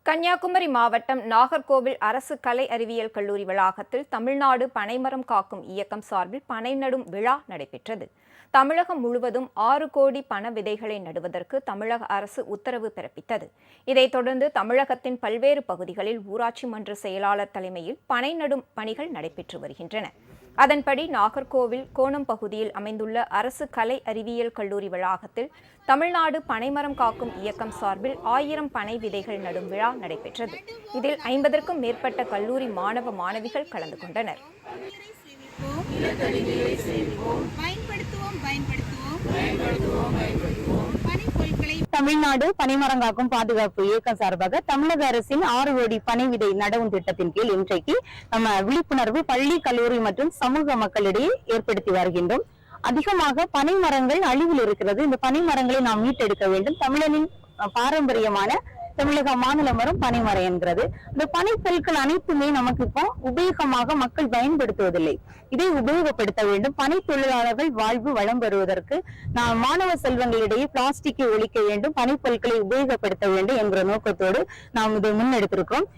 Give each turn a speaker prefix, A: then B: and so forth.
A: கன்னியாகுமரி மாவட்டம் நாகர்கோவில் அரசு கலை அறிவியல் கல்லூரி வளாகத்தில் தமிழ்நாடு பனைமரம் காக்கும் இயக்கம் சார்பில் பனை நடும் விழா நடைபெற்றது. தமிழகம் முழுவதும் 6 கோடி பன விதைகளை நடுவதற்கு தமிழக அரசு உத்தரவு பிறப்பித்தது. இதைத் தொடர்ந்து தமிழகத்தின் பல்வேறு பகுதிகளில் ஊராட்சி மன்ற செயலாளர் தலைமையில் பனை நடும் பணிகள் நடைபெற்று வருகின்றன. அதன்படி நாகர்கோவில் கோணம் பகுதியில் அமைந்துள்ள அரசு கலை அறிவியல் கல்லூரி வளாகத்தில் தமிழ்நாடு பனைமரம் காக்கும் இயக்கம் சார்பில் 1000 பனை விதைகள் நடும் விழா நடைபெற்றது. இதில் 50க்கும் மேற்பட்ட கல்லூரி மாணவ மாணவிகள் கலந்து கொண்டனர்.
B: தமிழ்நாடு பனைமரம் காக்கும் பாதுகாப்பு இயக்கம் சார்பாக தமிழக அரசின் 6 கோடி பனை விதை நடவும் திட்டத்தின் கீழ் இன்றைக்கு நம்ம விழிப்புணர்வு பள்ளி, கல்லூரி மற்றும் சமூக மக்களிடையே ஏற்படுத்தி வருகின்றோம். அதிகமாக பனை மரங்கள் அழிவில் இருக்கிறது. இந்த பனை மரங்களை நாம் மீட்டெடுக்க வேண்டும். தமிழனின் பாரம்பரியமான தமிழக மாநில மரம் பனைமரம் என்கிறது. இந்த பனை பொருட்கள் அனைத்துமே நமக்கு இப்போ உபயோகமாக மக்கள் பயன்படுத்துவதில்லை. இதை உபயோகப்படுத்த வேண்டும். பனை தொழிலாளர்கள் வாழ்வு வளம் பெறுவதற்கு நாம் மாணவ செல்வங்களிடையே பிளாஸ்டிக்கை ஒழிக்க வேண்டும், பனை பொருட்களை உபயோகப்படுத்த வேண்டும் என்கிற நோக்கத்தோடு நாம் இதை முன்னெடுத்திருக்கிறோம்.